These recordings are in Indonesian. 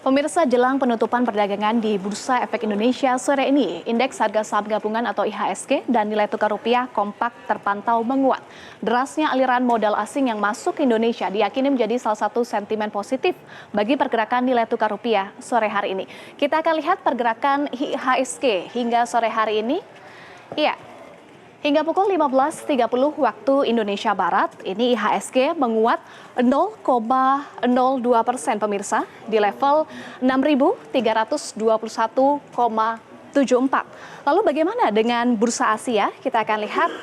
Pemirsa, jelang penutupan perdagangan di Bursa Efek Indonesia sore ini, indeks harga saham gabungan atau IHSG dan nilai tukar rupiah kompak terpantau menguat. Derasnya aliran modal asing yang masuk ke Indonesia diyakini menjadi salah satu sentimen positif bagi pergerakan nilai tukar rupiah sore hari ini. Kita akan lihat pergerakan IHSG hingga sore hari ini. Iya, hingga pukul 15.30 waktu Indonesia Barat, ini IHSG menguat 0,02% pemirsa di level 6.321,74. Lalu bagaimana dengan bursa Asia? Kita akan lihat.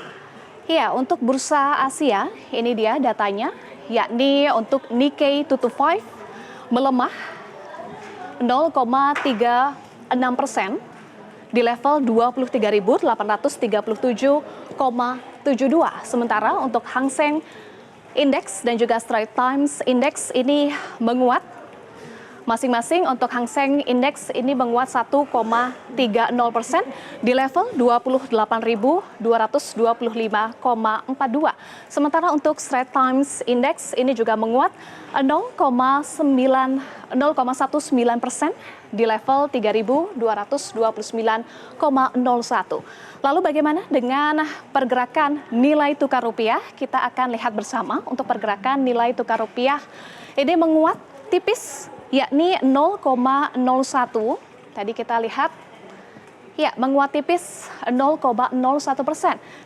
Ya, untuk bursa Asia, ini dia datanya, yakni untuk Nikkei 225 melemah 0,36%. Di level 23.837,72. Sementara untuk Hang Seng Index dan juga Straits Times Index ini menguat. Masing-masing untuk Hang Seng Index ini menguat 1,30% di level 28.225,42. Sementara untuk Straits Times Index ini juga menguat 0,19% di level 3.229,01. Lalu bagaimana dengan pergerakan nilai tukar rupiah? Kita akan lihat bersama. Untuk pergerakan nilai tukar rupiah ini menguat tipis, yakni 0,01. Tadi kita lihat, ya, menguat tipis 0,01%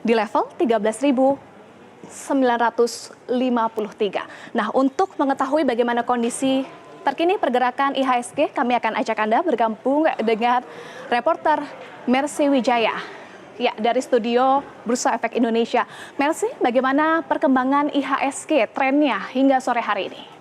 di level 13.953. Nah, untuk mengetahui bagaimana kondisi terkini pergerakan IHSG, kami akan ajak Anda bergabung dengan reporter Mercy Wijaya, ya, dari studio Bursa Efek Indonesia. Mercy, bagaimana perkembangan IHSG trennya hingga sore hari ini?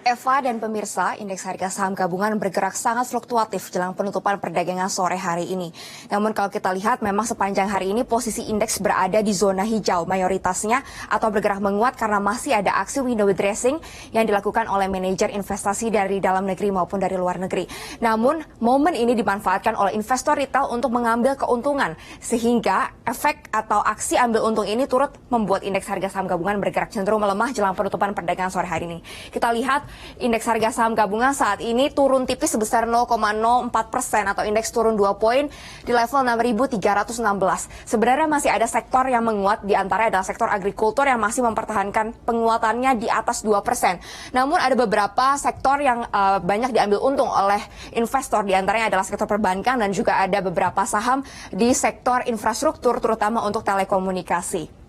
Eva dan pemirsa, indeks harga saham gabungan bergerak sangat fluktuatif jelang penutupan perdagangan sore hari ini. Namun kalau kita lihat memang sepanjang hari ini posisi indeks berada di zona hijau mayoritasnya atau bergerak menguat karena masih ada aksi window dressing yang dilakukan oleh manajer investasi dari dalam negeri maupun dari luar negeri. Namun momen ini dimanfaatkan oleh investor retail untuk mengambil keuntungan sehingga efek atau aksi ambil untung ini turut membuat indeks harga saham gabungan bergerak cenderung melemah jelang penutupan perdagangan sore hari ini. Kita lihat indeks harga saham gabungan saat ini turun tipis sebesar 0,04% atau indeks turun 2 poin di level 6.316. Sebenarnya masih ada sektor yang menguat, di antara adalah sektor agrikultur yang masih mempertahankan penguatannya di atas 2%. Namun ada beberapa sektor yang banyak diambil untung oleh investor, di antaranya adalah sektor perbankan dan juga ada beberapa saham di sektor infrastruktur terutama untuk telekomunikasi.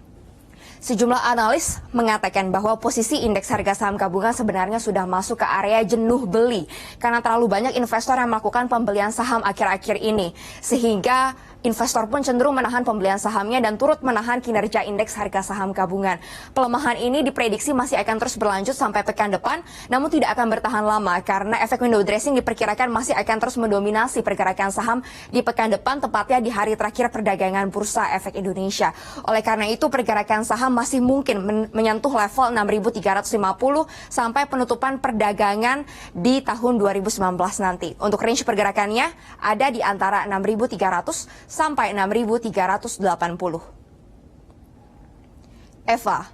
Sejumlah analis mengatakan bahwa posisi indeks harga saham gabungan sebenarnya sudah masuk ke area jenuh beli karena terlalu banyak investor yang melakukan pembelian saham akhir-akhir ini, sehingga investor pun cenderung menahan pembelian sahamnya dan turut menahan kinerja indeks harga saham gabungan. Pelemahan ini diprediksi masih akan terus berlanjut sampai pekan depan, namun tidak akan bertahan lama karena efek window dressing diperkirakan masih akan terus mendominasi pergerakan saham di pekan depan, tepatnya di hari terakhir perdagangan Bursa Efek Indonesia. Oleh karena itu, pergerakan saham masih mungkin menyentuh level 6.350 sampai penutupan perdagangan di tahun 2019 nanti. Untuk range pergerakannya ada di antara 6.300 sampai 6.380. Eva.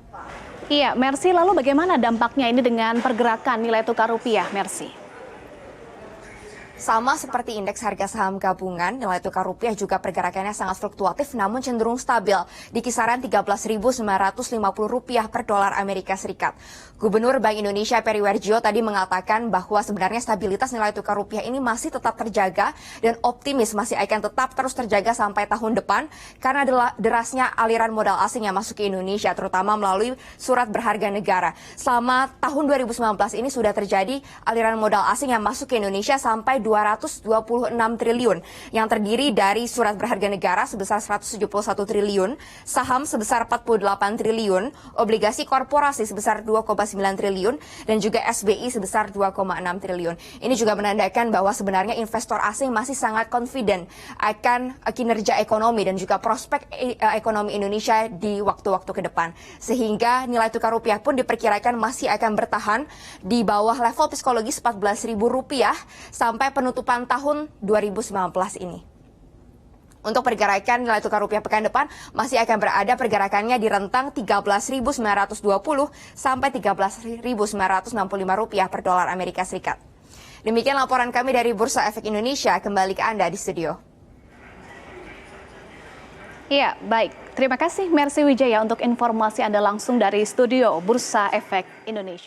Iya, Mercy, lalu bagaimana dampaknya ini dengan pergerakan nilai tukar rupiah, Mercy? Sama seperti indeks harga saham gabungan, nilai tukar rupiah juga pergerakannya sangat fluktuatif namun cenderung stabil di kisaran Rp13.950 per dolar Amerika Serikat. Gubernur Bank Indonesia Peri Warjio tadi mengatakan bahwa sebenarnya stabilitas nilai tukar rupiah ini masih tetap terjaga dan optimis masih akan tetap terus terjaga sampai tahun depan karena derasnya aliran modal asing yang masuk ke Indonesia terutama melalui surat berharga negara. Selama tahun 2019 ini sudah terjadi aliran modal asing yang masuk ke Indonesia sampai 226 triliun yang terdiri dari surat berharga negara sebesar 171 triliun, saham sebesar 48 triliun, obligasi korporasi sebesar 2,9 triliun, dan juga SBI sebesar 2,6 triliun. Ini juga menandakan bahwa sebenarnya investor asing masih sangat confident akan kinerja ekonomi dan juga prospek ekonomi Indonesia di waktu-waktu ke depan. Sehingga nilai tukar rupiah pun diperkirakan masih akan bertahan di bawah level psikologis Rp14.000 sampai penutupan tahun 2019 ini. Untuk pergerakan nilai tukar rupiah pekan depan masih akan berada pergerakannya di rentang 13.920 sampai 13.965 rupiah per dolar Amerika Serikat. Demikian laporan kami dari Bursa Efek Indonesia. Kembali ke Anda di studio. Iya, baik. Terima kasih Mercy Wijaya untuk informasi Anda langsung dari studio Bursa Efek Indonesia.